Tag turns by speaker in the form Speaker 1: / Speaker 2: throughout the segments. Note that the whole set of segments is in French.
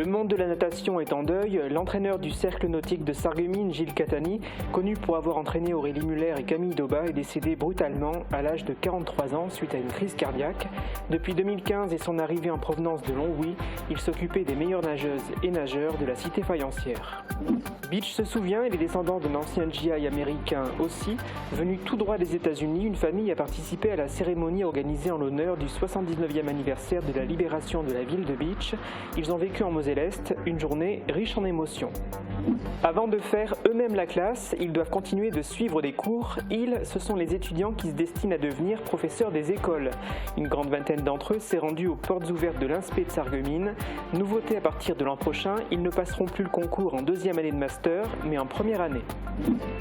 Speaker 1: Le monde de la natation est en deuil. L'entraîneur du cercle nautique de Sarreguemines, Gilles Catani, connu pour avoir entraîné Aurélie Muller et Camille Daubat, est décédé brutalement à l'âge de 43 ans suite à une crise cardiaque. Depuis 2015 et son arrivée en provenance de Longwy, il s'occupait des meilleures nageuses et nageurs de la cité faïencière. Beach se souvient et les descendants d'un ancien GI américain aussi. Venu tout droit des États-Unis, une famille a participé à la cérémonie organisée en l'honneur du 79e anniversaire de la libération de la ville de Beach. Ils ont vécu en Moselle-Est, une journée riche en émotions. Avant de faire eux-mêmes la classe, ils doivent continuer de suivre des cours. Ils, ce sont les étudiants qui se destinent à devenir professeurs des écoles. Une grande vingtaine d'entre eux s'est rendue aux portes ouvertes de l'Inspé de Sarreguemines. Nouveauté à partir de l'an prochain, ils ne passeront plus le concours en deuxième année de master, mais en première année.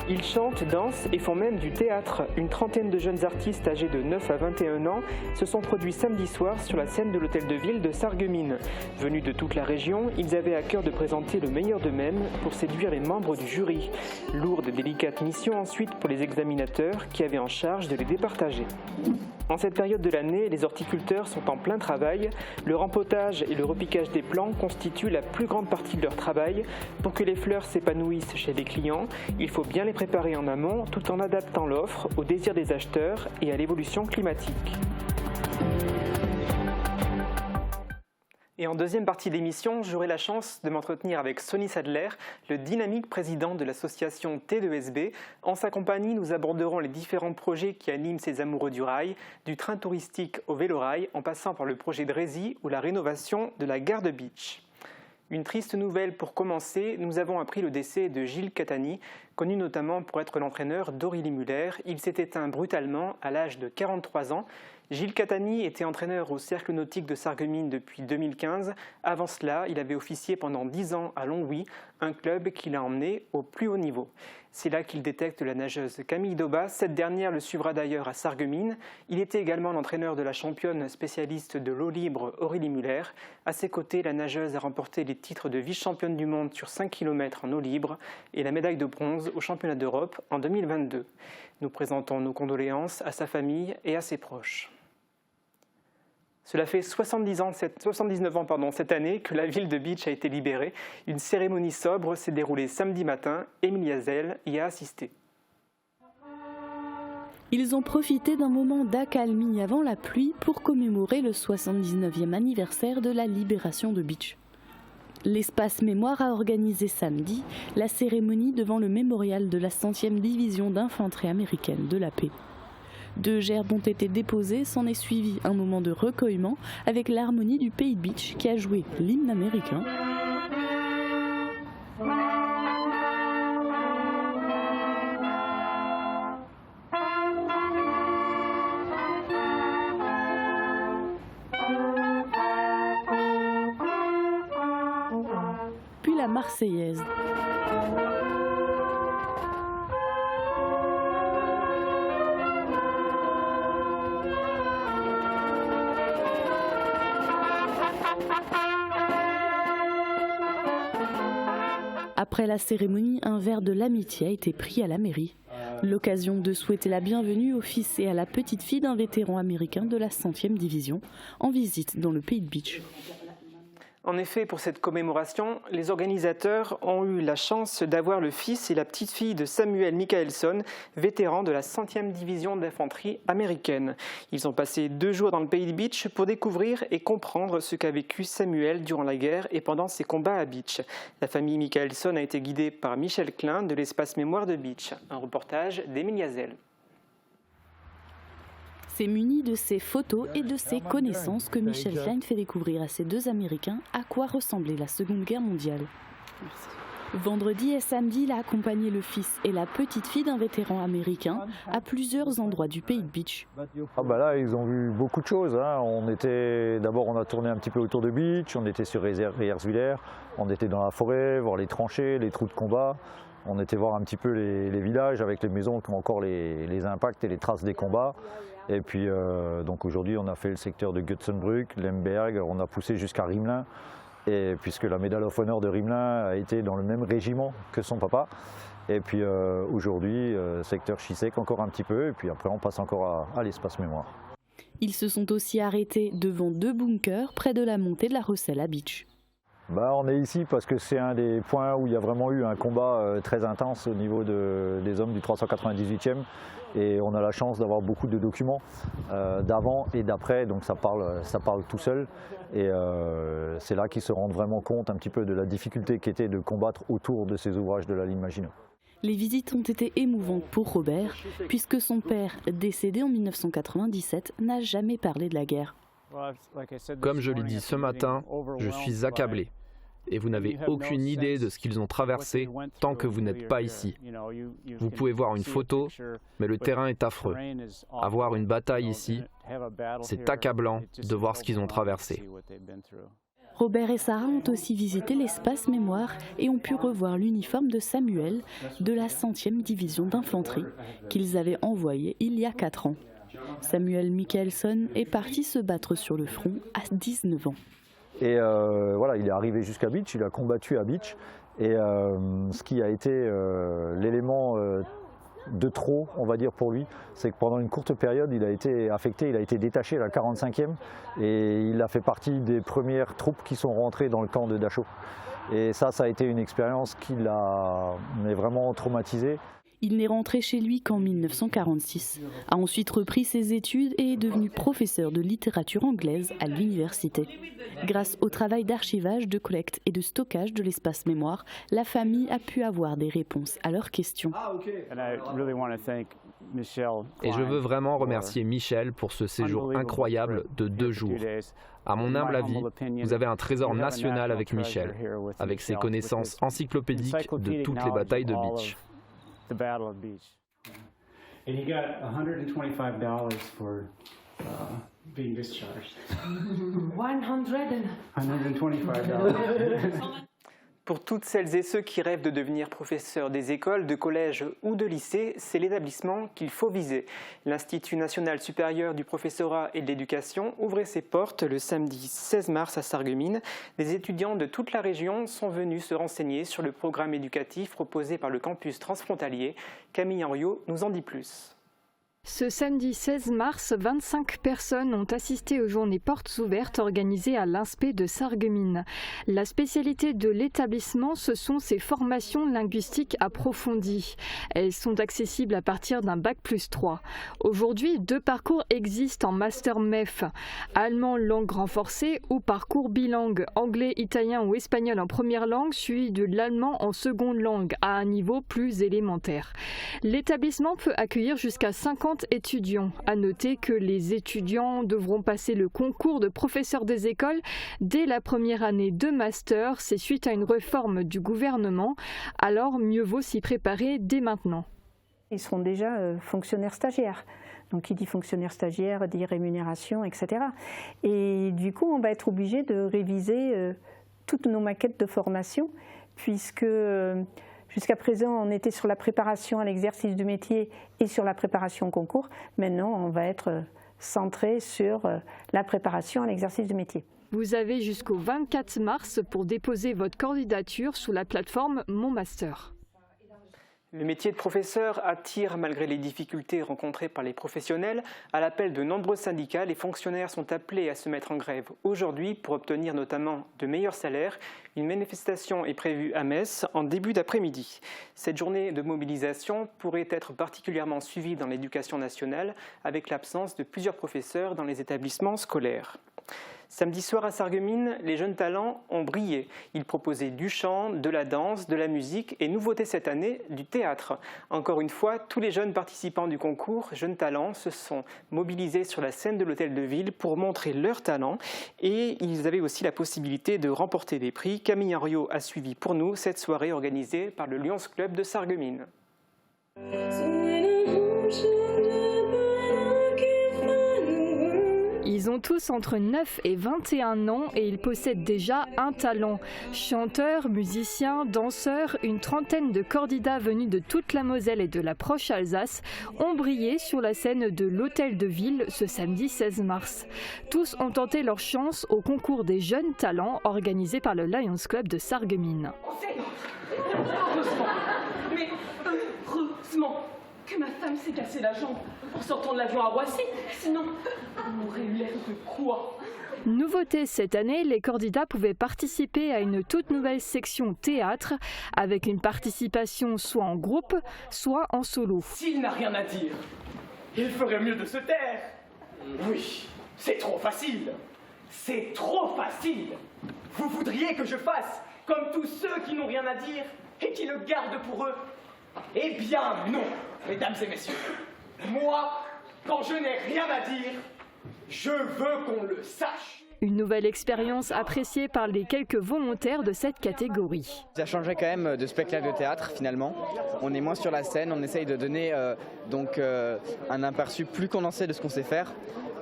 Speaker 1: Ils chantent, dansent et font même du théâtre. Une trentaine de jeunes artistes âgés de 9 à 21 ans se sont produits samedi soir sur la scène de l'hôtel de ville de Sarreguemines. Venus de toute la région, ils avaient à cœur de présenter le meilleur d'eux-mêmes pour séduire les membres du jury. Lourde et délicate mission ensuite pour les examinateurs qui avaient en charge de les départager. En cette période de l'année, les horticulteurs sont en plein travail. Le rempotage et le repiquage des plants constituent la plus grande partie de leur travail. Pour que les fleurs s'épanouissent chez les clients, il faut bien les préparer en amont tout en adaptant l'offre aux désirs des acheteurs et à l'évolution climatique. Et en deuxième partie d'émission, j'aurai la chance de m'entretenir avec Sonny Sadler, le dynamique président de l'association T2SB. En sa compagnie, nous aborderons les différents projets qui animent ces amoureux du rail, du train touristique au vélorail, en passant par le projet de Rézy ou la rénovation de la gare de Beach. Une triste nouvelle pour commencer, nous avons appris le décès de Gilles Catani, connu notamment pour être l'entraîneur d'Aurélie Muller. Il s'est éteint brutalement à l'âge de 43 ans. Gilles Catani était entraîneur au Cercle nautique de Sarreguemines depuis 2015. Avant cela, il avait officié pendant 10 ans à Longwy, un club qui l'a emmené au plus haut niveau. C'est là qu'il détecte la nageuse Camille Daubat. Cette dernière le suivra d'ailleurs à Sarreguemines. Il était également l'entraîneur de la championne spécialiste de l'eau libre Aurélie Muller. À ses côtés, la nageuse a remporté les titres de vice-championne du monde sur 5 km en eau libre et la médaille de bronze au championnat d'Europe en 2022. Nous présentons nos condoléances à sa famille et à ses proches. Cela fait 79 ans cette année que la ville de Beach a été libérée. Une cérémonie sobre s'est déroulée samedi matin. Émilie Hazel y a assisté.
Speaker 2: Ils ont profité d'un moment d'accalmie avant la pluie pour commémorer le 79e anniversaire de la libération de Beach. L'espace mémoire a organisé samedi la cérémonie devant le mémorial de la 100e division d'infanterie américaine de la paix. 2 gerbes ont été déposées, s'en est suivi un moment de recueillement avec l'harmonie du pays de Beach qui a joué l'hymne américain. Puis la Marseillaise. Après la cérémonie, un verre de l'amitié a été pris à la mairie. L'occasion de souhaiter la bienvenue au fils et à la petite fille d'un vétéran américain de la 100e division en visite dans le pays de Beach.
Speaker 1: En effet, pour cette commémoration, les organisateurs ont eu la chance d'avoir le fils et la petite-fille de Samuel Michaelson, vétéran de la 100e division d'infanterie américaine. Ils ont passé 2 jours dans le pays de Beach pour découvrir et comprendre ce qu'a vécu Samuel durant la guerre et pendant ses combats à Beach. La famille Michaelson a été guidée par Michel Klein de l'espace mémoire de Beach. Un reportage d'Émilie Hazel.
Speaker 2: C'est muni de ses photos et de ses connaissances que Michel Klein fait découvrir à ces 2 Américains à quoi ressemblait la Seconde Guerre mondiale. Merci. Vendredi et samedi, il a accompagné le fils et la petite fille d'un vétéran américain à plusieurs endroits du pays de Beach.
Speaker 3: Là, ils ont vu beaucoup de choses. D'abord, on a tourné un petit peu autour de Beach, on était sur Rierswiller, on était dans la forêt, voir les tranchées, les trous de combat. On était voir un petit peu les villages avec les maisons qui ont encore les impacts et les traces des combats. Et puis donc aujourd'hui on a fait le secteur de Götzenbrück, Lemberg, on a poussé jusqu'à Rimelin. Et puisque la Medal of Honor de Rimelin a été dans le même régiment que son papa. Et puis aujourd'hui secteur Chissek encore un petit peu. Et puis après on passe encore à l'espace mémoire.
Speaker 2: Ils se sont aussi arrêtés devant 2 bunkers près de la montée de la Rosselle à Beach.
Speaker 3: On est ici parce que c'est un des points où il y a vraiment eu un combat très intense au niveau des hommes du 398e. Et on a la chance d'avoir beaucoup de documents d'avant et d'après, donc ça parle tout seul. Et c'est là qu'ils se rendent vraiment compte un petit peu de la difficulté qu'était de combattre autour de ces ouvrages de la ligne Maginot.
Speaker 2: Les visites ont été émouvantes pour Robert, puisque son père, décédé en 1997, n'a jamais parlé de la guerre.
Speaker 4: Comme je l'ai dit ce matin, je suis accablé. Et vous n'avez aucune idée de ce qu'ils ont traversé tant que vous n'êtes pas ici. Vous pouvez voir une photo, mais le terrain est affreux. Avoir une bataille ici, c'est accablant de voir ce qu'ils ont traversé.
Speaker 2: Robert et Sarah ont aussi visité l'espace mémoire et ont pu revoir l'uniforme de Samuel de la 100e division d'infanterie qu'ils avaient envoyé il y a 4 ans. Samuel Michelson est parti se battre sur le front à 19 ans.
Speaker 3: Et voilà, il est arrivé jusqu'à Beach, il a combattu à Beach. Et ce qui a été l'élément de trop, on va dire, pour lui, c'est que pendant une courte période, il a été affecté, il a été détaché à la 45e. Et il a fait partie des premières troupes qui sont rentrées dans le camp de Dachau. Et ça a été une expérience qui l'a vraiment traumatisé.
Speaker 2: Il n'est rentré chez lui qu'en 1946, a ensuite repris ses études et est devenu professeur de littérature anglaise à l'université. Grâce au travail d'archivage, de collecte et de stockage de l'espace mémoire, la famille a pu avoir des réponses à leurs questions.
Speaker 4: Et je veux vraiment remercier Michel pour ce séjour incroyable de 2 jours. À mon humble avis, vous avez un trésor national avec Michel, avec ses connaissances encyclopédiques de toutes les batailles de Beach.
Speaker 5: The Battle of Beach. And he got $125 for being discharged. $125.
Speaker 1: Pour toutes celles et ceux qui rêvent de devenir professeurs des écoles, de collèges ou de lycées, c'est l'établissement qu'il faut viser. L'Institut national supérieur du professorat et de l'éducation ouvrait ses portes le samedi 16 mars à Sarreguemines. Des étudiants de toute la région sont venus se renseigner sur le programme éducatif proposé par le campus transfrontalier. Camille Henriot nous en dit plus.
Speaker 6: Ce samedi 16 mars, 25 personnes ont assisté aux journées portes ouvertes organisées à l'INSPE de Sarreguemines. La spécialité de l'établissement, ce sont ces formations linguistiques approfondies. Elles sont accessibles à partir d'un bac+3. Aujourd'hui, 2 parcours existent en master MEF. Allemand langue renforcée ou parcours bilingue, anglais, italien ou espagnol en première langue, suivi de l'allemand en seconde langue, à un niveau plus élémentaire. L'établissement peut accueillir jusqu'à 50 étudiants. À noter que les étudiants devront passer le concours de professeurs des écoles dès la première année de master. C'est suite à une réforme du gouvernement. Alors mieux vaut s'y préparer dès maintenant.
Speaker 7: Ils seront déjà fonctionnaires stagiaires. Donc qui dit fonctionnaire stagiaire dit rémunération, etc. Et du coup, on va être obligé de réviser toutes nos maquettes de formation puisque jusqu'à présent, on était sur la préparation à l'exercice du métier et sur la préparation au concours. Maintenant, on va être centré sur la préparation à l'exercice du métier.
Speaker 6: Vous avez jusqu'au 24 mars pour déposer votre candidature sous la plateforme Mon Master.
Speaker 1: Le métier de professeur attire malgré les difficultés rencontrées par les professionnels. À l'appel de nombreux syndicats, les fonctionnaires sont appelés à se mettre en grève aujourd'hui pour obtenir notamment de meilleurs salaires. Une manifestation est prévue à Metz en début d'après-midi. Cette journée de mobilisation pourrait être particulièrement suivie dans l'éducation nationale avec l'absence de plusieurs professeurs dans les établissements scolaires. Samedi soir à Sarreguemines, les jeunes talents ont brillé. Ils proposaient du chant, de la danse, de la musique et nouveauté cette année, du théâtre. Encore une fois, tous les jeunes participants du concours Jeunes Talents se sont mobilisés sur la scène de l'Hôtel de Ville pour montrer leur talent et ils avaient aussi la possibilité de remporter des prix. Camille Henriot a suivi pour nous cette soirée organisée par le Lions Club de Sarreguemines.
Speaker 6: Ils ont tous entre 9 et 21 ans et ils possèdent déjà un talent. Chanteurs, musiciens, danseurs, une trentaine de candidats venus de toute la Moselle et de la proche Alsace ont brillé sur la scène de l'Hôtel de Ville ce samedi 16 mars. Tous ont tenté leur chance au concours des jeunes talents organisé par le Lions Club de Sarreguemines.
Speaker 8: Heureusement que ma femme s'est cassé la jambe en sortant de l'avion à Roissy. Sinon, on aurait eu l'air de quoi?
Speaker 6: Nouveauté cette année, les candidats pouvaient participer à une toute nouvelle section théâtre avec une participation soit en groupe, soit en solo.
Speaker 8: S'il n'a rien à dire, il ferait mieux de se taire. Oui, c'est trop facile. C'est trop facile. Vous voudriez que je fasse comme tous ceux qui n'ont rien à dire et qui le gardent pour eux? Eh bien non, mesdames et messieurs. Moi, quand je n'ai rien à dire, je veux qu'on le sache.
Speaker 6: Une nouvelle expérience appréciée par les quelques volontaires de cette catégorie.
Speaker 9: Ça changerait quand même de spectacle de théâtre finalement. On est moins sur la scène, on essaye de donner un aperçu plus condensé de ce qu'on sait faire.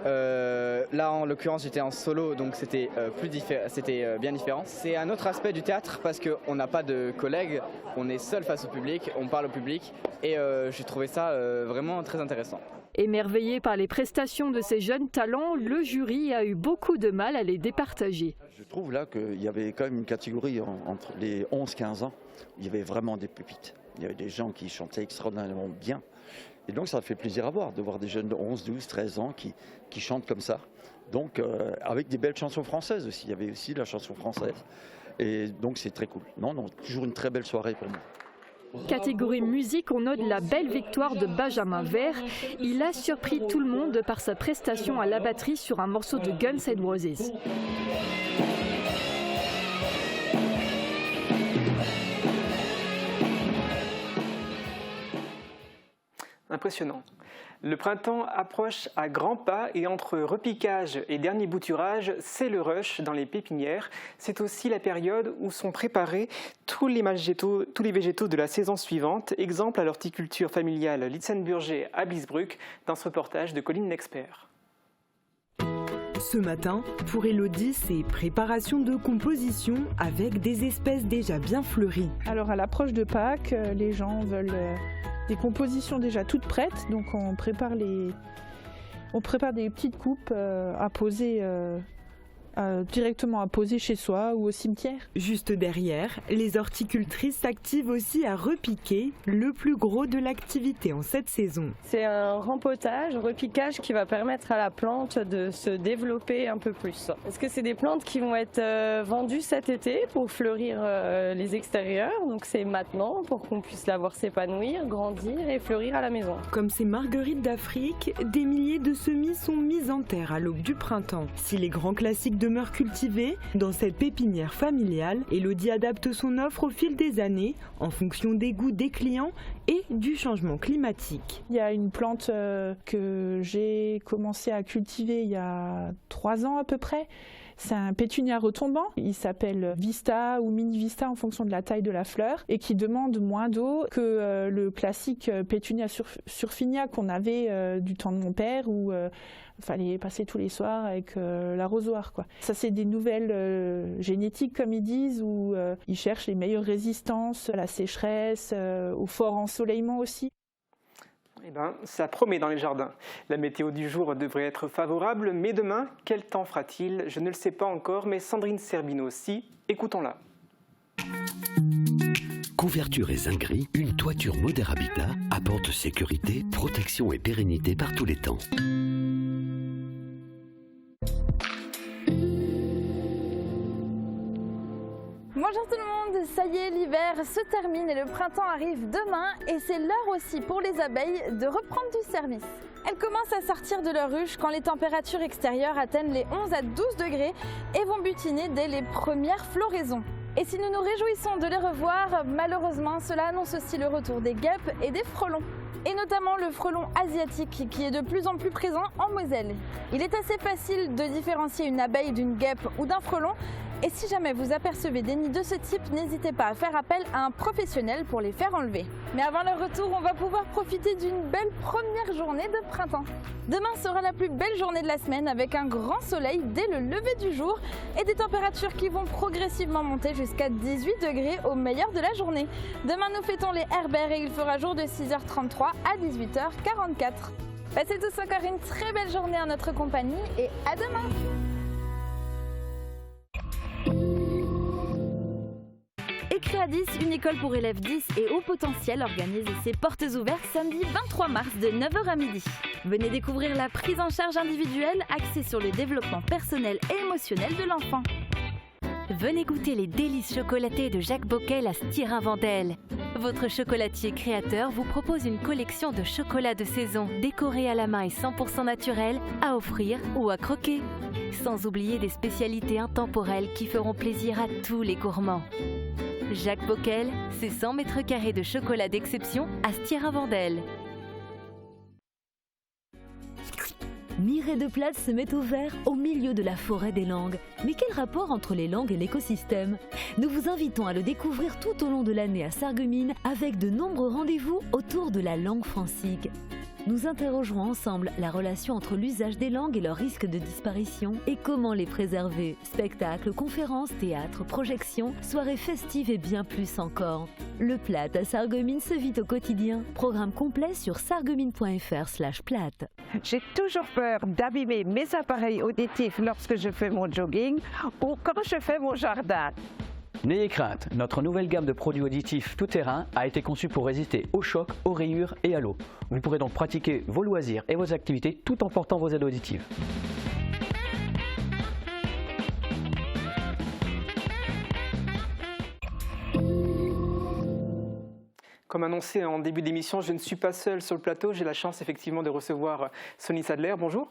Speaker 9: Là en l'occurrence j'étais en solo donc c'était bien différent. C'est un autre aspect du théâtre parce qu'on n'a pas de collègues, on est seul face au public, on parle au public et j'ai trouvé ça vraiment très intéressant.
Speaker 6: Émerveillé par les prestations de ces jeunes talents, le jury a eu beaucoup de mal à les départager.
Speaker 10: Je trouve là qu'il y avait quand même une catégorie entre les 11-15 ans, il y avait vraiment des pépites. Il y avait des gens qui chantaient extraordinairement bien. Et donc ça fait plaisir à voir, de voir des jeunes de 11, 12, 13 ans qui chantent comme ça. Donc avec des belles chansons françaises aussi, il y avait aussi la chanson française. Et donc c'est très cool. Non, toujours une très belle soirée pour moi.
Speaker 6: Catégorie musique, on note la belle victoire de Benjamin Vert. Il a surpris tout le monde par sa prestation à la batterie sur un morceau de Guns N' Roses.
Speaker 1: Impressionnant. Le printemps approche à grands pas et entre repiquage et dernier bouturage, c'est le rush dans les pépinières. C'est aussi la période où sont préparés tous les végétaux de la saison suivante. Exemple à l'horticulture familiale Litzenburger à Biesbrück dans ce reportage de Colline Lexpert.
Speaker 11: Ce matin, pour Elodie, c'est préparation de composition avec des espèces déjà bien fleuries.
Speaker 12: Alors à l'approche de Pâques, les gens veulent des compositions déjà toutes prêtes, donc on prépare des petites coupes à poser directement à poser chez soi ou au cimetière.
Speaker 11: Juste derrière, les horticultrices s'activent aussi à repiquer, le plus gros de l'activité en cette saison.
Speaker 13: C'est un rempotage, repiquage qui va permettre à la plante de se développer un peu plus. Est-ce que c'est des plantes qui vont être vendues cet été pour fleurir les extérieurs? Donc c'est maintenant pour qu'on puisse la voir s'épanouir, grandir et fleurir à la maison.
Speaker 11: Comme ces marguerites d'Afrique, des milliers de semis sont mis en terre à l'aube du printemps. Si les grands classiques demeurent cultivés, dans cette pépinière familiale, Elodie adapte son offre au fil des années en fonction des goûts des clients et du changement climatique.
Speaker 12: Il y a une plante que j'ai commencé à cultiver il y a 3 ans à peu près. C'est un pétunia retombant, il s'appelle Vista ou Mini Vista en fonction de la taille de la fleur et qui demande moins d'eau que le classique pétunia surfinia qu'on avait du temps de mon père où il fallait passer tous les soirs avec l'arrosoir, quoi. Ça c'est des nouvelles génétiques comme ils disent où ils cherchent les meilleures résistances à la sécheresse, au fort ensoleillement aussi.
Speaker 1: Eh ben, ça promet dans les jardins. La météo du jour devrait être favorable, mais demain, quel temps fera-t-il? Je ne le sais pas encore, mais Sandrine Serbino, si, écoutons-la.
Speaker 14: Couverture et zinguerie, une toiture Moder Habitat apporte sécurité, protection et pérennité par tous les temps.
Speaker 15: Bonjour tout le monde, ça y est, l'hiver se termine et le printemps arrive demain et c'est l'heure aussi pour les abeilles de reprendre du service. Elles commencent à sortir de leur ruche quand les températures extérieures atteignent les 11 à 12 degrés et vont butiner dès les premières floraisons. Et si nous nous réjouissons de les revoir, malheureusement cela annonce aussi le retour des guêpes et des frelons. Et notamment le frelon asiatique qui est de plus en plus présent en Moselle. Il est assez facile de différencier une abeille d'une guêpe ou d'un frelon. Et si jamais vous apercevez des nids de ce type, n'hésitez pas à faire appel à un professionnel pour les faire enlever. Mais avant leur retour, on va pouvoir profiter d'une belle première journée de printemps. Demain sera la plus belle journée de la semaine avec un grand soleil dès le lever du jour et des températures qui vont progressivement monter jusqu'à 18 degrés au meilleur de la journée. Demain, nous fêtons les Herbert et il fera jour de 6h33 à 18h44. Passez tous encore une très belle journée en notre compagnie et à demain! Ecréadis, une école pour élèves 10 et haut potentiel, organise ses portes ouvertes samedi 23 mars de 9h à midi. Venez découvrir la prise en charge individuelle axée sur le développement personnel et émotionnel de l'enfant. Venez goûter les délices chocolatées de Jacques Bockel à Stirin-Vendel. Votre chocolatier créateur vous propose une collection de chocolats de saison décorés à la main et 100% naturels à offrir ou à croquer. Sans oublier des spécialités intemporelles qui feront plaisir à tous les gourmands. Jacques Bockel, c'est 100 mètres carrés de chocolat d'exception à Stirin-Vendel.
Speaker 16: Mireille de Plate se met au vert au milieu de la forêt des langues. Mais quel rapport entre les langues et l'écosystème? Nous vous invitons à le découvrir tout au long de l'année à Sarreguemines avec de nombreux rendez-vous autour de la langue francique. Nous interrogerons ensemble la relation entre l'usage des langues et leur risque de disparition et comment les préserver. Spectacles, conférences, théâtres, projections, soirées festives et bien plus encore. Le Plate à Sarreguemines se vit au quotidien. Programme complet sur sarreguemines.fr/plate.
Speaker 17: J'ai toujours peur d'abîmer mes appareils auditifs lorsque je fais mon jogging ou quand je fais mon jardin.
Speaker 18: N'ayez crainte, notre nouvelle gamme de produits auditifs tout-terrain a été conçue pour résister aux chocs, aux rayures et à l'eau. Vous pourrez donc pratiquer vos loisirs et vos activités tout en portant vos aides auditives.
Speaker 1: Comme annoncé en début d'émission, je ne suis pas seul sur le plateau. J'ai la chance effectivement de recevoir Sonny Sadler. Bonjour.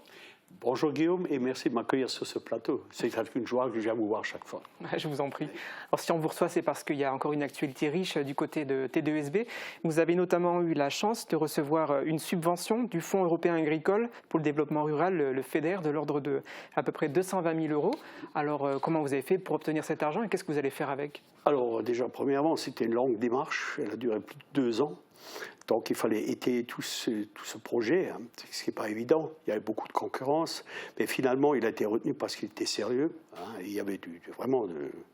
Speaker 19: Bonjour Guillaume et merci de m'accueillir sur ce plateau. C'est une joie que j'aime vous voir chaque fois.
Speaker 1: Je vous en prie. Alors si on vous reçoit, c'est parce qu'il y a encore une actualité riche du côté de T2SB. Vous avez notamment eu la chance de recevoir une subvention du Fonds européen agricole pour le développement rural, le FEDER, de l'ordre de à peu près 220 000 €. Alors comment vous avez fait pour obtenir cet argent et qu'est-ce que vous allez faire avec?
Speaker 19: Alors déjà, premièrement, c'était une longue démarche. Elle a duré plus de 2 ans. Donc il fallait étayer tout ce projet, hein, ce qui n'est pas évident. Il y avait beaucoup de concurrence, mais finalement il a été retenu parce qu'il était sérieux. Hein, et il y avait vraiment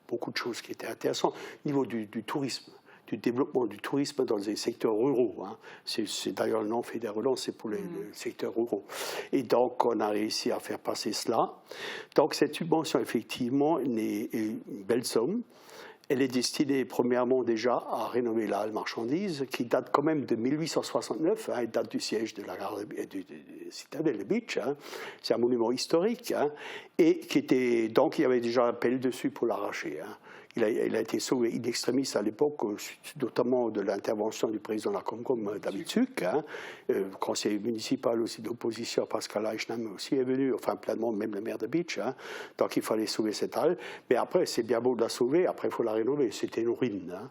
Speaker 19: beaucoup de choses qui étaient intéressantes. Au niveau du tourisme, du développement du tourisme dans les secteurs ruraux. Hein. C'est d'ailleurs le nom FEDER Relance, c'est pour les secteurs ruraux. Et donc on a réussi à faire passer cela. Donc cette subvention effectivement est une belle somme. Elle est destinée premièrement déjà à rénover la halle marchandise qui date quand même de 1869, hein, elle date du siège de la gare de Citadelle de Beach, hein. C'est un monument historique, hein, et qui était, donc il y avait déjà un appel dessus pour l'arracher. Hein. Il a été sauvé in extremis à l'époque, notamment de l'intervention du président de la Comcom, David Suc, hein, conseiller municipal aussi d'opposition, Pascal Eichnam aussi est venu, enfin plein de monde, même le maire de Beach. Hein, donc il fallait sauver cette halle. Mais après, c'est bien beau de la sauver, après il faut la rénover. C'était une ruine. Hein.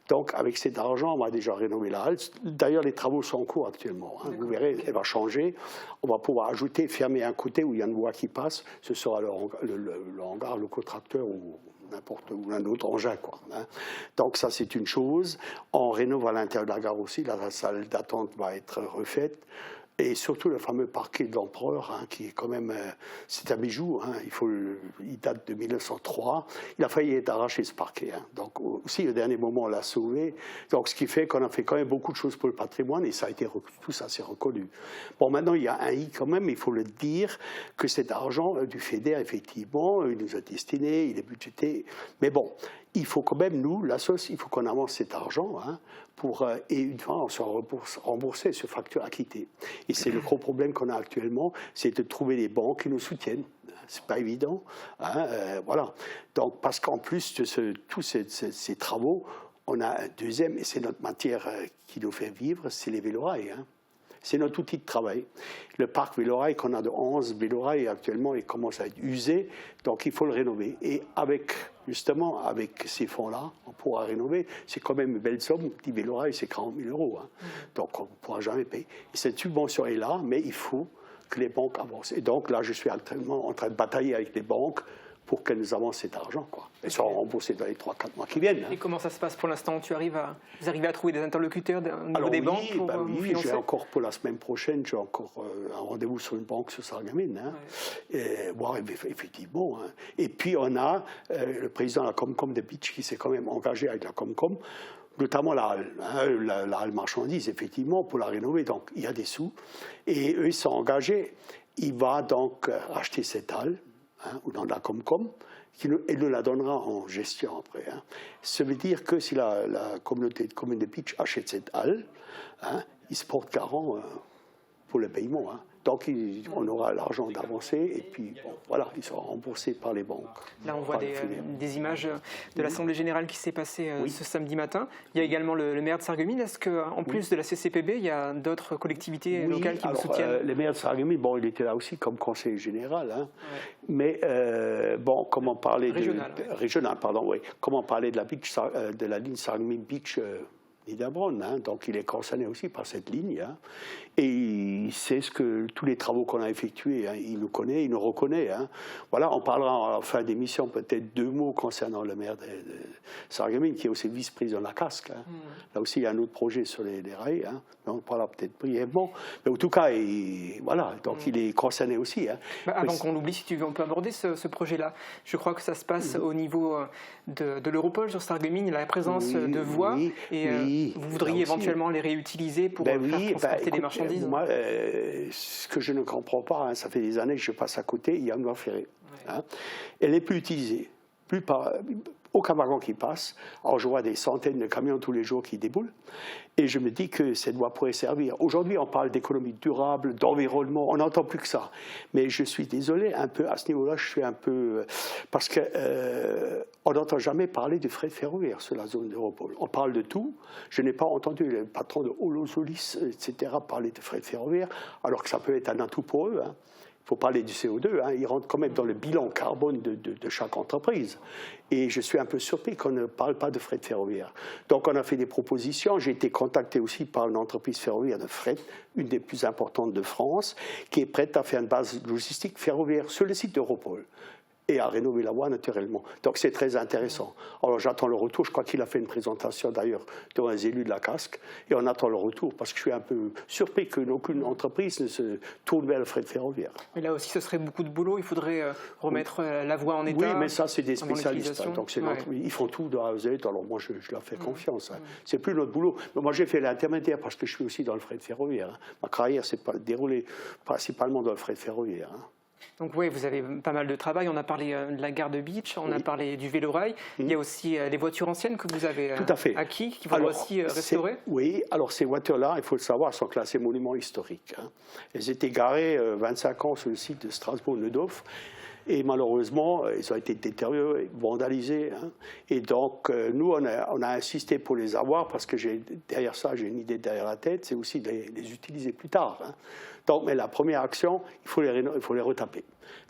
Speaker 19: Donc avec cet argent, on va déjà rénover la halle. D'ailleurs, les travaux sont en cours actuellement. Hein. Vous verrez, elle va changer. On va pouvoir ajouter, fermer un côté où il y a une voie qui passe. Ce sera le hangar, le co-tracteur ou n'importe où, un autre engin, quoi. Hein. Donc ça, c'est une chose. On rénove à l'intérieur de la gare aussi. La salle d'attente va être refaite. Et surtout le fameux parquet de l'Empereur, hein, qui est quand même, c'est un bijou. Hein, il date de 1903. Il a failli être arraché ce parquet. Hein. Donc aussi, au dernier moment, on l'a sauvé. Donc ce qui fait qu'on a fait quand même beaucoup de choses pour le patrimoine et ça a été tout ça s'est reconnu. Bon, maintenant il y a un i quand même. Il faut le dire que cet argent du FEDER, effectivement, il nous a destiné, il est budgété. Mais bon. Il faut quand même, nous, l'assoce, il faut qu'on avance cet argent hein, et une fois on soit remboursé sur facture acquittée. Et c'est le gros problème qu'on a actuellement, c'est de trouver des banques qui nous soutiennent. C'est pas évident. Hein, voilà. Donc, parce qu'en plus de tous ces travaux, on a un deuxième, et c'est notre matière qui nous fait vivre, c'est les vélorails. Hein. C'est notre outil de travail. Le parc vélorail qu'on a de 11 vélorails actuellement, il commence à être usé, donc il faut le rénover. Et justement, avec ces fonds-là, on pourra rénover. C'est quand même une belle somme. 10 vélorails, c'est 40 000 €. Hein. Donc on ne pourra jamais payer. Et cette subvention est là, mais il faut que les banques avancent. Et donc là, je suis actuellement en train de batailler avec les banques pour qu'elles nous avancent cet argent, quoi. Elles seront remboursées dans les 3-4 mois qui viennent. Hein.
Speaker 1: Et comment ça se passe pour l'instant? Vous arrivez à trouver des interlocuteurs au niveau des banques pour vous financer?
Speaker 19: J'ai encore pour la semaine prochaine, j'ai encore un rendez-vous sur une banque sur Sarreguemines. Hein, voir effectivement. Hein. Et puis on a le président de la Comcom de Beach qui s'est quand même engagé avec la Comcom, notamment la halle, hein, la halle marchandise, effectivement, pour la rénover. Donc il y a des sous. Et eux, ils sont engagés. Il va donc acheter cette halle. Hein, ou dans la Comcom, et nous la donnera en gestion après. Hein. Ça veut dire que si la communauté de Beach achète cette halle, hein, il se porte garant pour le paiement. Hein. Donc on aura l'argent d'avancée et puis bon, voilà, ils seront remboursés par les banques.
Speaker 1: Là, on voit des images de l'Assemblée Générale qui s'est passée ce samedi matin. Il y a également le maire de Sarreguemines. Est-ce qu'en plus de la CCPB, il y a d'autres collectivités locales qui vous soutiennent?
Speaker 19: Le maire de Sarreguemines, bon, il était là aussi comme conseiller général. Hein. Mais bon, comment parler régional, pardon, oui. Comment parler de la ligne Sarreguemines Beach Niederbronn, hein, donc il est concerné aussi par cette ligne, hein, et il sait tous les travaux qu'on a effectués, hein, il nous connaît, il nous reconnaît. Hein. Voilà, on parlera en fin d'émission peut-être 2 mots concernant le maire de Sarreguemines, qui est aussi vice-président de la CASC. Hein. Là aussi, il y a un autre projet sur les rails, hein, mais on en parlera peut-être brièvement. Mais en tout cas, voilà, donc il est concerné aussi. Hein.
Speaker 1: Avant qu'on l'oublie, si tu veux, on peut aborder ce projet-là. Je crois que ça se passe au niveau de l'Europol sur Sarreguemines, la présence de voies, vous voudriez éventuellement les réutiliser pour faire transporter des marchandises?
Speaker 19: Moi, ce que je ne comprends pas, hein, ça fait des années que je passe à côté, il y a une voie ferrée. Hein. Elle n'est plus utilisée, aucun wagon qui passe. Alors je vois des centaines de camions tous les jours qui déboulent et je me dis que cette voie pourrait servir. Aujourd'hui, on parle d'économie durable, d'environnement, on n'entend plus que ça. Mais je suis désolé, un peu à ce niveau-là, je suis un peu... Parce que on n'entend jamais parler de fret ferroviaire sur la zone d'Europol. On parle de tout. Je n'ai pas entendu le patron de Holosolis, etc., parler de fret ferroviaire, alors que ça peut être un atout pour eux. Hein. Il faut parler du CO2, hein, il rentre quand même dans le bilan carbone de chaque entreprise. Et je suis un peu surpris qu'on ne parle pas de fret ferroviaire. Donc on a fait des propositions, j'ai été contacté aussi par une entreprise ferroviaire de fret, une des plus importantes de France, qui est prête à faire une base logistique ferroviaire sur le site d'Europol. Et à rénover la voie naturellement. Donc c'est très intéressant. Alors j'attends le retour, je crois qu'il a fait une présentation d'ailleurs devant les élus de la CASC, et on attend le retour parce que je suis un peu surpris qu'aucune entreprise ne se tourne vers le fret ferroviaire.
Speaker 1: Mais là aussi ce serait beaucoup de boulot, il faudrait remettre la voie en état.
Speaker 19: Oui, mais ça c'est des spécialistes, hein, donc ils font tout de A à Z, alors moi je leur fais confiance. Hein. C'est plus notre boulot. Mais moi j'ai fait l'intermédiaire parce que je suis aussi dans le fret ferroviaire. Hein. Ma carrière s'est déroulée principalement dans le fret ferroviaire. Hein.
Speaker 1: Donc oui, vous avez pas mal de travail. On a parlé de la gare de Beach, on a parlé du vélo-rail. Il y a aussi les voitures anciennes que vous avez acquis, qui vont aussi restaurer.
Speaker 19: Oui, alors ces voitures-là, il faut le savoir, sont classées monuments historiques. Hein. Elles étaient garées 25 ans sur le site de Strasbourg-Neudorf. Et malheureusement, ils ont été détériorés, vandalisés. Hein. Et donc, nous, on a insisté pour les avoir parce que derrière ça, j'ai une idée derrière la tête, c'est aussi de les utiliser plus tard. Hein. Donc, mais la première action, il faut les retaper.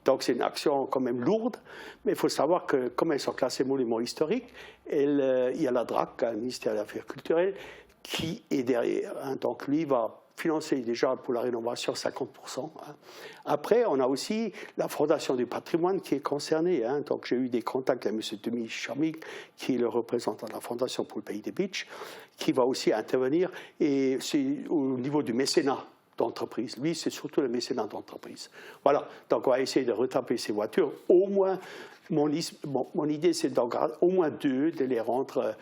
Speaker 19: Donc, c'est une action quand même lourde, mais il faut savoir que, comme elles sont classées monuments historiques, il y a la DRAC, le ministère des Affaires culturelles, qui est derrière. Hein. Donc, lui va financer déjà pour la rénovation 50%. Hein. Après, on a aussi la Fondation du patrimoine qui est concernée. Hein. Donc, j'ai eu des contacts avec M. Demis Chamig, qui est le représentant de la Fondation pour le Pays des Beach, qui va aussi intervenir. Et c'est au niveau du mécénat d'entreprise. Lui, c'est surtout le mécénat d'entreprise. Voilà. Donc, on va essayer de retaper ces voitures. Au moins, mon idée, c'est d'en garder au moins 2, de les rendre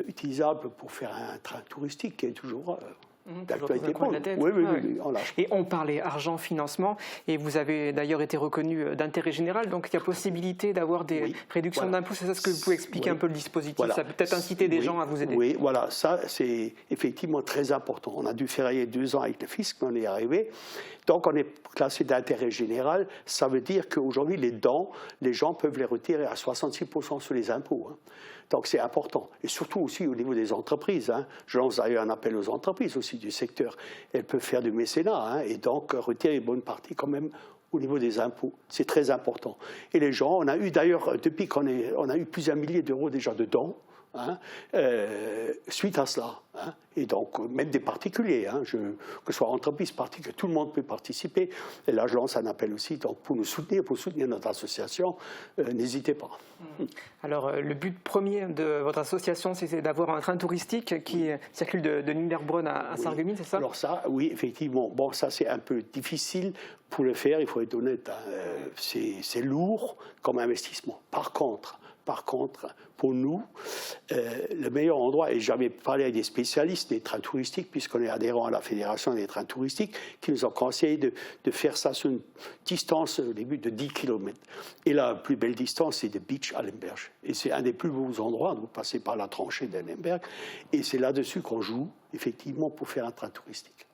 Speaker 19: utilisables pour faire un train touristique qui est toujours... d'actualité. Oui, on lâche.
Speaker 1: Et on parlait argent, financement, et vous avez d'ailleurs été reconnu d'intérêt général, donc il y a possibilité d'avoir des réductions d'impôts. C'est ça ce que vous pouvez expliquer un peu le dispositif? Ça peut peut-être inciter des gens à vous aider.
Speaker 19: Oui, voilà, ça c'est effectivement très important. On a dû ferrailler 2 ans avec le fisc, mais on est arrivé. Donc on est classé d'intérêt général, ça veut dire qu'aujourd'hui les gens peuvent les retirer à 66% sur les impôts. Hein. Donc c'est important. Et surtout aussi au niveau des entreprises. Hein. Je lance d'ailleurs un appel aux entreprises aussi du secteur. Elles peuvent faire du mécénat hein, et donc retirer une bonne partie quand même au niveau des impôts. C'est très important. Et les gens, on a eu d'ailleurs, depuis on a eu plusieurs milliers d'euros déjà de dons. Hein, suite à cela. Hein, et donc, même des particuliers, hein, que ce soit entreprise, particulier, tout le monde peut participer. Et là, je lance un appel aussi donc, pour nous soutenir, pour soutenir notre association. N'hésitez pas.
Speaker 1: Alors, le but premier de votre association, c'est d'avoir un train touristique qui circule de Niederbronn à Sarreguemines, c'est ça? Alors ça,
Speaker 19: oui, effectivement. Bon, ça, c'est un peu difficile pour le faire, il faut être honnête. Hein, c'est lourd comme investissement. Par contre, pour nous, le meilleur endroit, et j'avais parlé avec des spécialistes des trains touristiques, puisqu'on est adhérent à la Fédération des trains touristiques, qui nous ont conseillé de faire ça sur une distance au début de 10 km. Et la plus belle distance, c'est de Beach à Lemberg. Et c'est un des plus beaux endroits, vous passez par la tranchée de Lemberg, et c'est là-dessus qu'on joue, effectivement, pour faire un train touristique.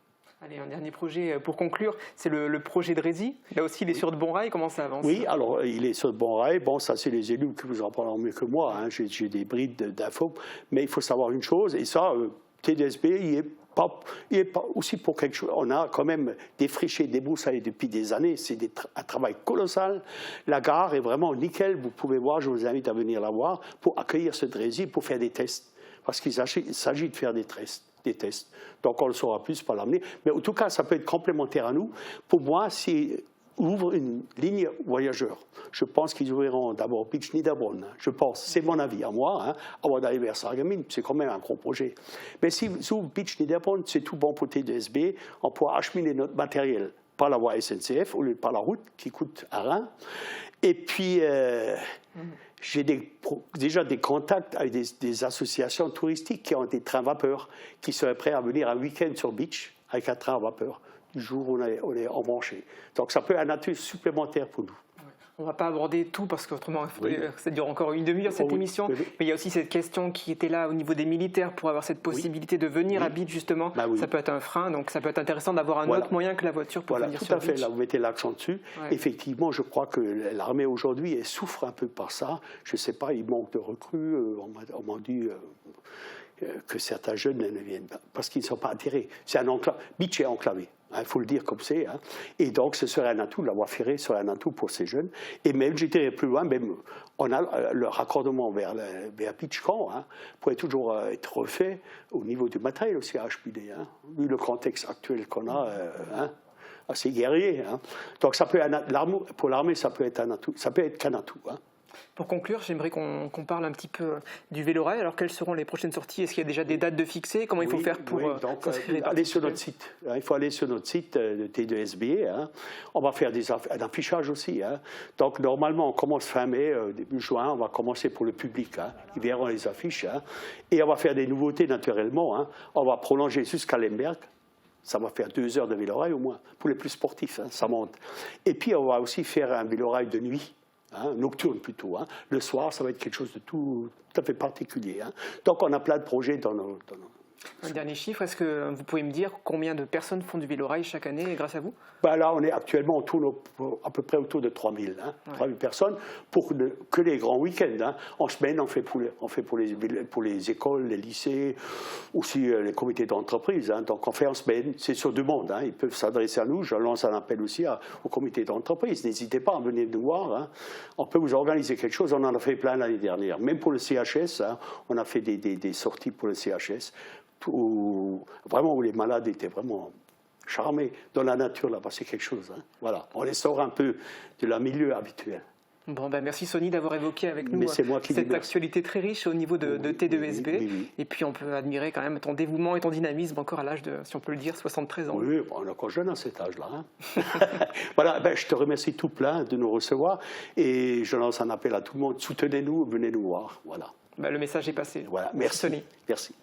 Speaker 1: Allez, un dernier projet pour conclure, c'est le projet de Rézy. Là aussi, il est sur de bons rails. Comment ça avance?
Speaker 19: Oui, alors il est sur de bons rails. Bon, ça, c'est les élus qui vous en parleront mieux que moi. Hein. J'ai des brides d'infos. Mais il faut savoir une chose, et ça, TDSB, il est pas aussi pour quelque chose. On a quand même défriché, débroussaillé depuis des années. C'est un travail colossal. La gare est vraiment nickel. Vous pouvez voir, je vous invite à venir la voir, pour accueillir ce Rézy, pour faire des tests. Parce qu'il s'agit de faire des tests. Donc on le saura plus par l'avenir. Mais en tout cas, ça peut être complémentaire à nous. Pour moi, s'ils ouvrent une ligne voyageurs, je pense qu'ils ouvriront d'abord Beach Niederbronn. Je pense, c'est mon avis à moi, hein, avant d'aller vers Sarreguemines, c'est quand même un gros projet. Mais s'ils ouvrent Beach Niederbronn, c'est tout bon pour TDSB. On pourra acheminer notre matériel par la voie SNCF au lieu de par la route, qui coûte un rein. Et puis... j'ai déjà des contacts avec des associations touristiques qui ont des trains vapeur, qui seraient prêts à venir un week-end sur Beach avec un train à vapeur, du jour où on est embranché. Donc ça peut être un atout supplémentaire pour nous.
Speaker 1: On ne va pas aborder tout parce qu'autrement, ça dure encore une demi-heure cette émission. Mais il y a aussi cette question qui était là au niveau des militaires pour avoir cette possibilité de venir à Beach, justement. Ça peut être un frein, donc ça peut être intéressant d'avoir un autre moyen que la voiture pour venir sur Beach.
Speaker 19: Tout à fait, là vous mettez l'accent dessus. Effectivement, je crois que l'armée aujourd'hui, elle souffre un peu par ça. Je ne sais pas, il manque de recrues. On m'a dit que certains jeunes ne viennent pas parce qu'ils ne sont pas attirés. C'est un enclave. Beach est enclavé. Il faut le dire comme c'est. Hein. Et donc, ce serait un atout, la voie ferrée serait un atout pour ces jeunes. Et même, j'étais plus loin, même, on a le raccordement vers Beach-Camp, hein, pourrait toujours être refait au niveau du matériel aussi à HPD. Hein. Vu le contexte actuel qu'on a, assez guerrier. Hein. Donc, ça peut pour l'armée, ça peut être un atout. Ça peut être qu'un atout. Hein.
Speaker 1: Pour conclure, j'aimerais qu'on parle un petit peu du Vélorail. Alors, quelles seront les prochaines sorties? Est-ce qu'il y a déjà des dates de fixées? Comment il faut faire pour
Speaker 19: aller sur notre site. Il faut aller sur notre site de T2SB. Hein. On va faire un affichage aussi. Hein. Donc, normalement, on commence fin mai, début juin. On va commencer pour le public. Hein. Ils verront les affiches. Hein. Et on va faire des nouveautés, naturellement. Hein. On va prolonger jusqu'à Lemberg. Ça va faire 2 heures de Vélorail au moins, pour les plus sportifs. Hein. Ça monte. Et puis, on va aussi faire un Vélorail de nuit. Hein, nocturne plutôt. Hein. Le soir, ça va être quelque chose de tout à fait particulier. Hein. Donc, on a plein de projets dans nos...
Speaker 1: Un dernier chiffre, est-ce que vous pouvez me dire combien de personnes font du Vélorail chaque année grâce à vous?
Speaker 19: Là, on est actuellement, on tourne à peu près autour de 3000, hein, 3000 personnes pour que les grands week-ends. Hein. En semaine, on fait pour les écoles, les lycées, aussi les comités d'entreprise. Hein. Donc, on fait en semaine, c'est sur demande. Hein. Ils peuvent s'adresser à nous. Je lance un appel aussi au comité d'entreprise. N'hésitez pas à venir nous voir. Hein. On peut vous organiser quelque chose. On en a fait plein l'année dernière. Même pour le CHS, hein, on a fait des sorties pour le CHS. Vraiment où les malades étaient vraiment charmés dans la nature là-bas, c'est quelque chose. Hein. Voilà, on les sort un peu de leur milieu habituel.
Speaker 1: Bon, merci Sony d'avoir évoqué avec nous cette actualité très riche au niveau de T2SB. Oui. Et puis on peut admirer quand même ton dévouement et ton dynamisme encore à l'âge de, si on peut le dire, 73 ans.
Speaker 19: Oui, on est encore jeune à cet âge-là. Hein. Voilà, je te remercie tout plein de nous recevoir et je lance un appel à tout le monde. Soutenez-nous, venez nous voir. Voilà.
Speaker 1: Le message est passé.
Speaker 19: Voilà, merci Sony. Merci.